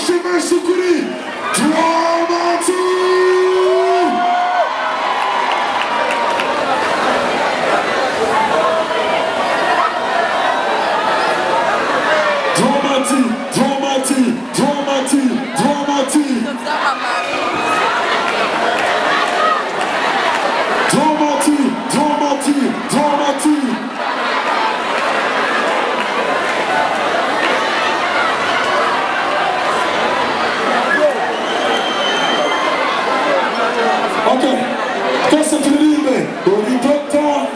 chemin sur kuri. Drama team. Drama team, drama team, drama team, drama team. Drama team, drama team, drama team. Ok, questo ti ride, lo ripeta.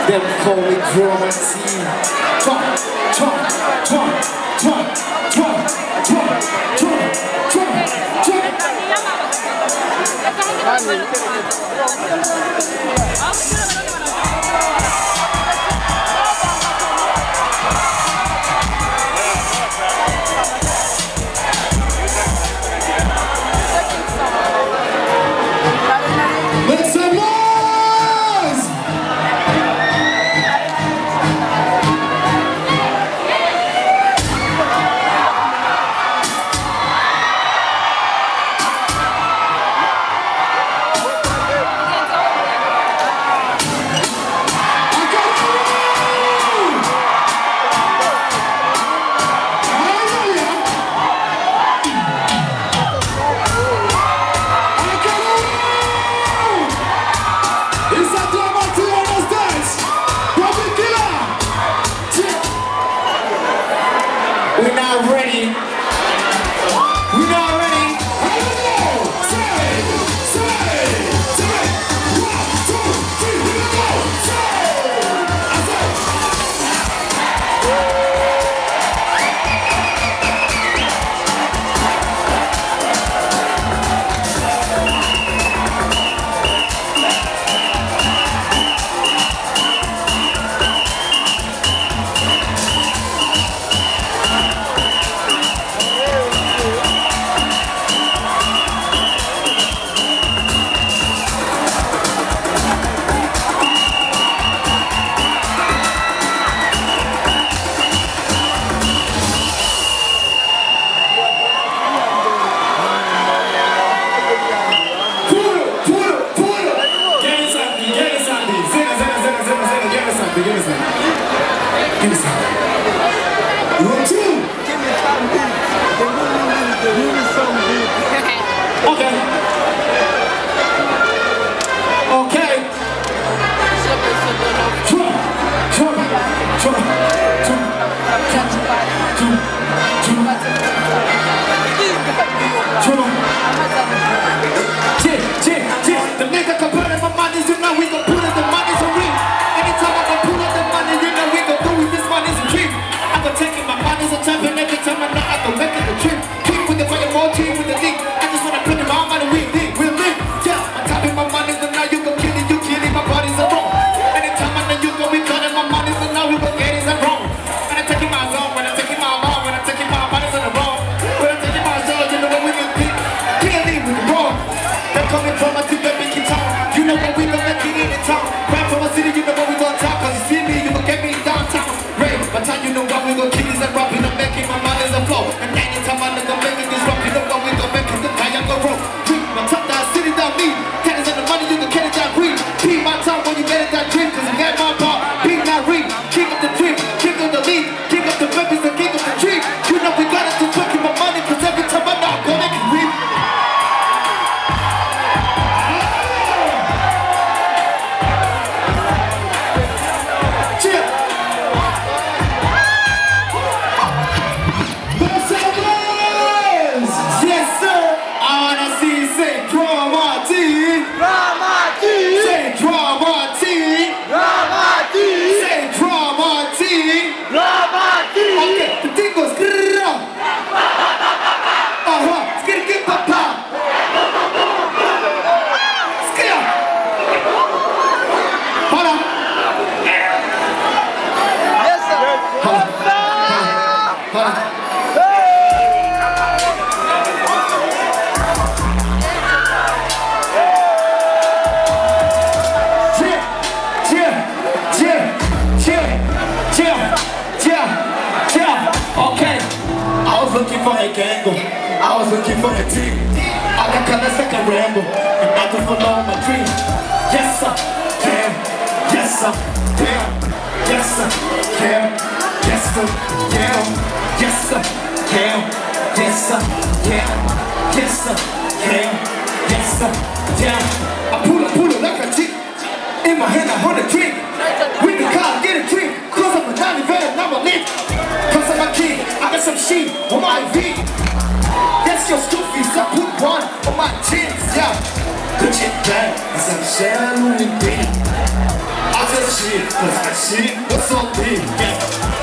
Them call me drama team. Make some noise! We're not ready. We're not ready. Okay. I was looking for a gangle. I was looking for a team. I got colors like a ramble, and I can follow my dream. Yes sir, damn. Yes sir, damn. Yes sir, damn. Yes sir, damn. Yes sir, damn. Yes sir, damn. Yes sir, damn. Yes sir, damn. I pull it like a G. In my hand I hold a drink. With the car, get a drink. Cause I'm a Johnny Van, I'm a lit. Cause I'm a king, I got some sheep on my V. That's your stoofies, I put one on my jeans, yeah. Good shit bad, and some shell in me. I just shit, cause I shit was so big, yeah.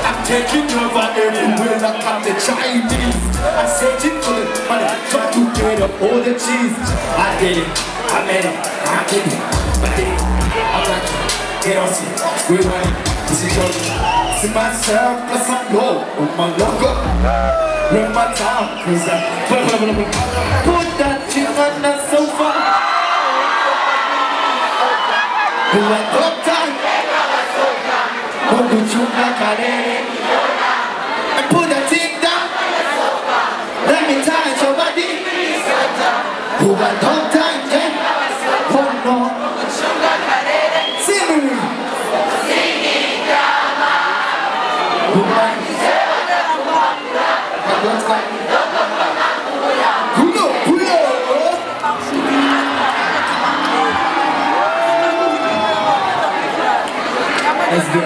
I'm taking over everywhere like I'm the Chinese. I'm searching for the money, try to get up all the cheese. I did it, I made it, I did it, I did it, I'm like it. Get on it, we're running, this is your see myself, plus I'm low on my logo. Run my time, cause I put that chick on the sofa. You want top time? Oh, good you like a lady. And put that thing down. Let me touch your body. You want top time, yeah? Oh no. Sing me. Let's go.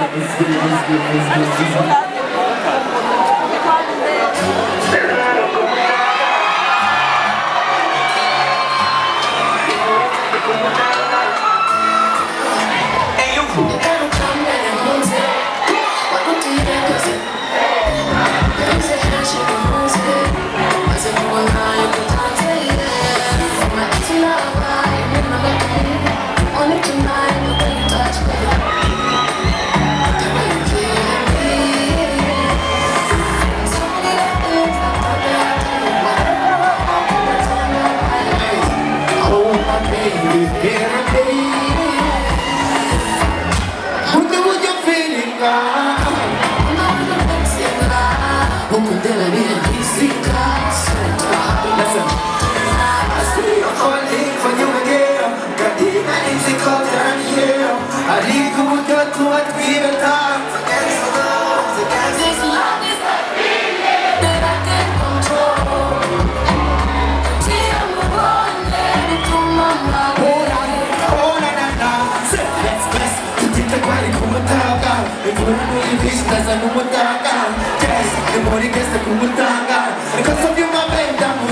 Because of you, my MADAMU.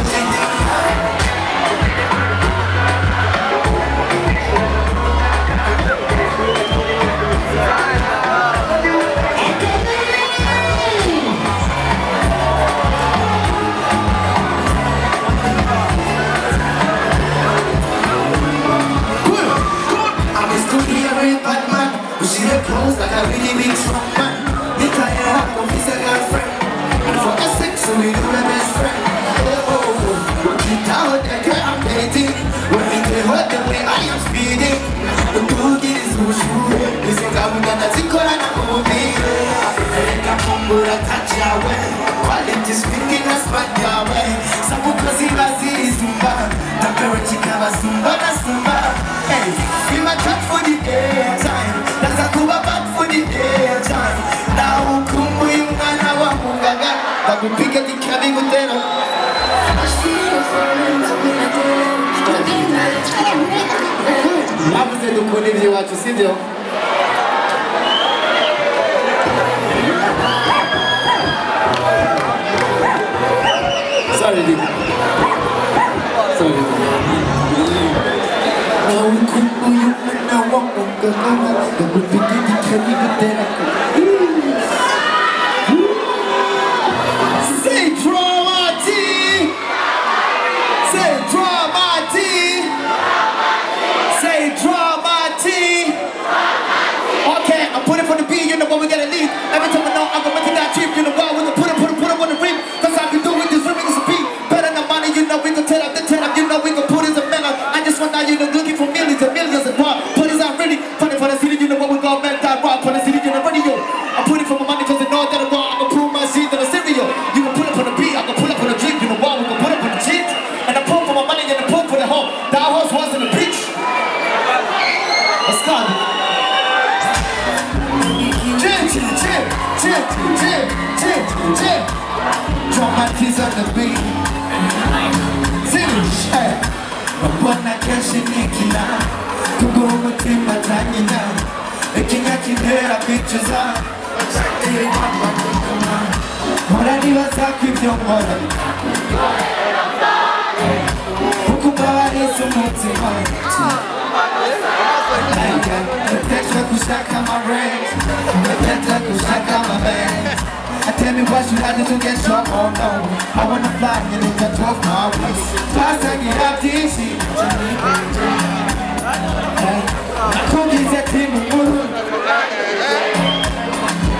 Clothes like a really big strong man. Me try to have no physical friend. And for Essex, so we do the best friend. Oh, keep out the girl I'm dating. When we play hot the way I am speeding. The dog is who shoot. We say I'm gonna take on a movie. I come with a touch away. Quality speaking as bad away. Sabu kasi basi zumba. The parent chikaba zumba na zumba. Hey, feel my touch for the daytime. That's a kuba back for the daytime. Now kumbu yung ana wa mungaga. Pagpiga di kabi gutero. Hapo zetu kulizi watu sivyo? Sorry, dude. Sorry. Say drama tea. Say drama tea. Say drama tea. Dramatize on the beat. Sing it. Mbona kesho nikila kugura umutima tanyina ikinya kintera kwicuza mpora nibaza ko ibyo nkora kuko mbabariza umutima Nataka kushaka my rent, nataka kushaka my bag. Tell me what you had to do to get strong, oh no. I wanna fly and look at 12 my waist. Twice I get up this shit. Cookies at Tim and Moon.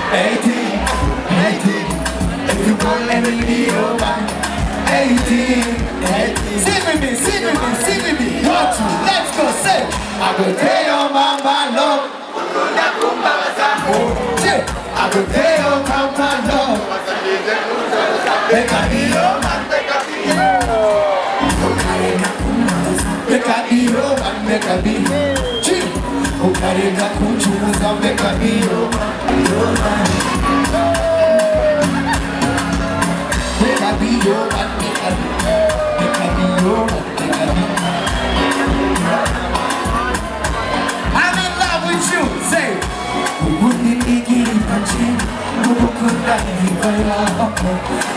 18, if you won't let me be your man. 18, sing with me, sing with me, sing with me. Want to, let's go, say. I go tell your mama love. I go tell your mama love. Make a be your man, make a be your man, make a be. Ukarega kuchuza, make a be your man. Make a be your man, make a be. Make a be your man, make a be. I'm in love with you, say. Wouldn't it get in punching? Who could I leave alone?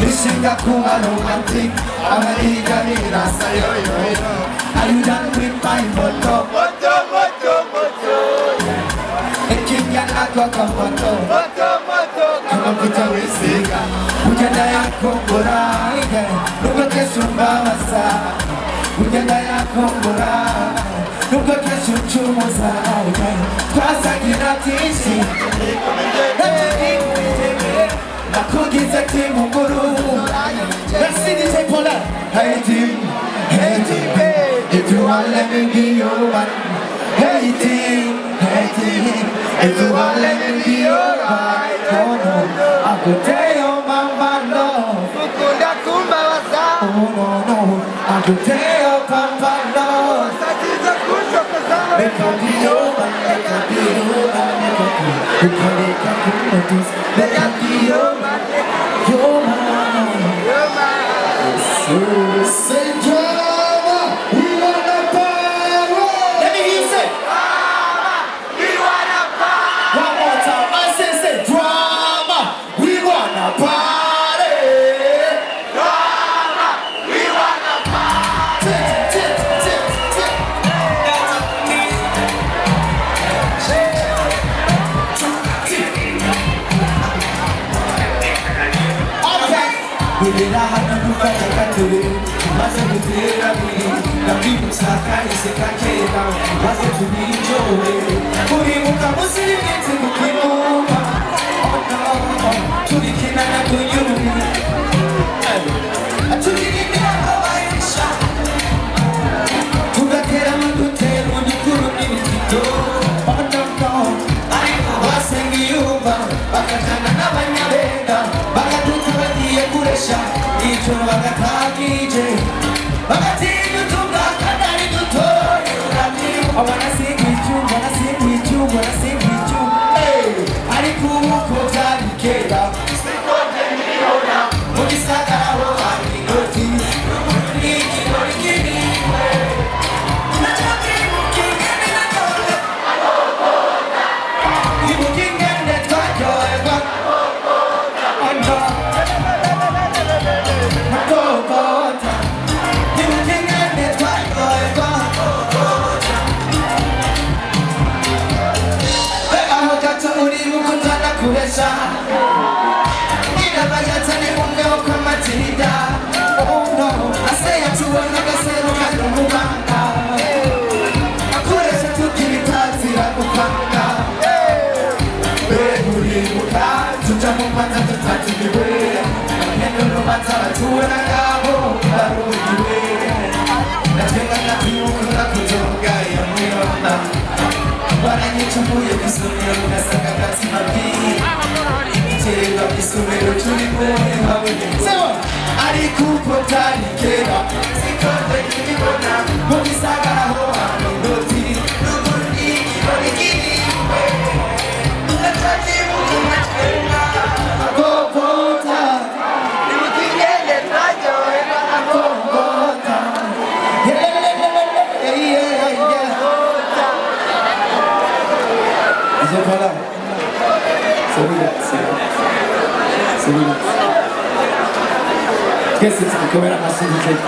Listen, I come romantic. I'm a nigga, are you done with my motto? A king and I got a motto. Come on, put a receiver. We can die and come for look at this from Bamasa. We can die and come for look at this from Chumosa. Pass again at easy. La cookies at Tim Muguru. Let's see this Paula. Hey Tim, if you want let me be your man. Hey Tim, if you want let me be your man. Oh no, I could tell your mama love. Oh no, I could tell your papa love. Make a be your man, make a be your man, make a be your man. Say drama, we wanna party. Let me hear you say drama, we wanna party. One more time, I say drama, we wanna party. Drama, we wanna party. We did not have to look at the country. Must have been there, the people start trying to say, I can't down. Must have to be Joey. Who you come to see me to the people? Oh no, to the king and to you. To the king and I shot. To the Kerama to tell when you couldn't even do. Oh no, I was singing you, but I can't have Icho Ayakije, Ayakije, I wanna sing with you, wanna sing with you, wanna sing with you. Hey, Arikuko Talikeda, speak on the Miona, Mukisaka, Noti, Niki, Norikini. Oh no, I say I'm too young, I say I'm kind of mubanga. I could have said to give it party like a panga. Baby, you can't to jump on my time to party the way. And you know what's up to when I go, I will be way. That's when I got you, I could jump guy, and we are now. But I need to move you, so you're going to got my feet. Arikuko Talikeda, Sikota Kimona, Mokisaga, Noti, Nuguni, Norikini, Nataki Mukuna, Go Pota. Guess it's the camera machine is like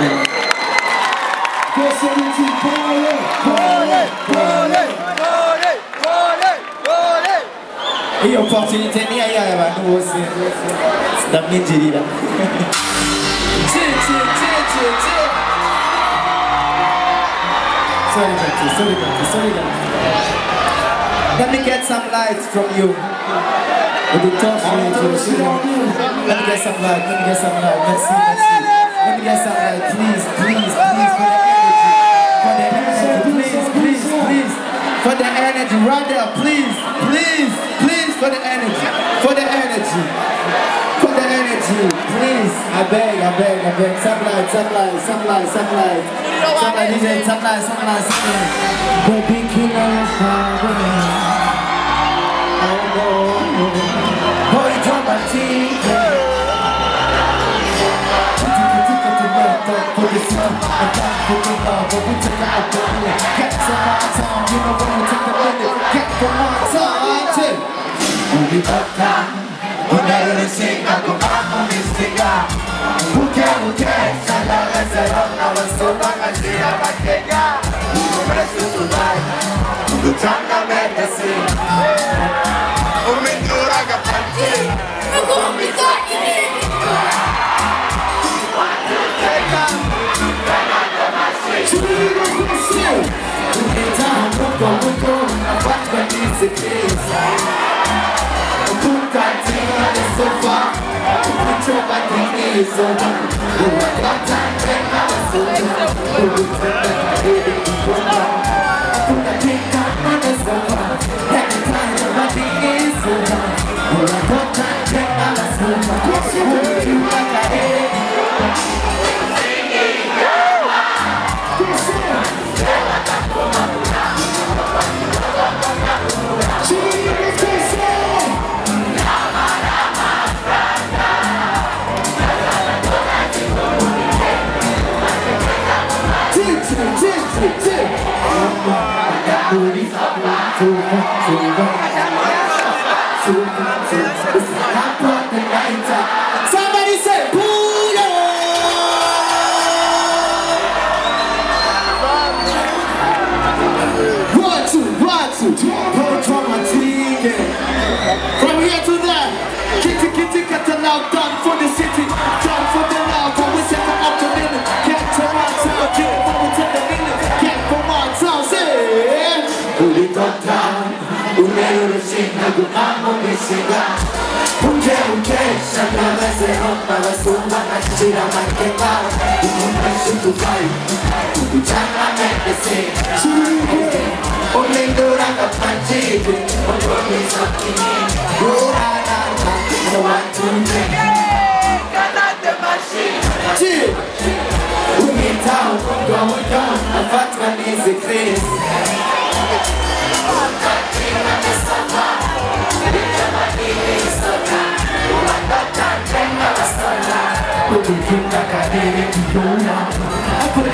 e opportunità mia io non so da me girare sorry. Let me get some lights from you. Let me talk to you. Let me get some light. Let's see. Let me get some light, please, for the energy, right there, please, for the energy, please, I beg, some light, DJ, some light, baby, killer, boy, drop my teeth. For the sun, and back for the love, but we took out the minute. Get some more time, you know when we take a minute. Get for more time, too. Only but time, when I sing, I go back on this figure. Who care, Shala, let's say, I was so long, I see how I get ya. Who rest to survive, the time I met the sea. Who made you like a panty? Who gon' be talking? Somebody say Buddha! One, two, from here to there, kitty, got the loud done for the city, done for the loud, but we set up the minute, get to my town, get forward to the minute, get for my town, say, Uli Doctor, Uli Shinga, Amo Mishiga, Unke, Shaka, Zero, Suma, Shira, Makeba, to fight, Chana, make the same. Only do like a panty, but what is happening? I want to drink. Cannot the machine. We need town, going a fat man is a craze. I put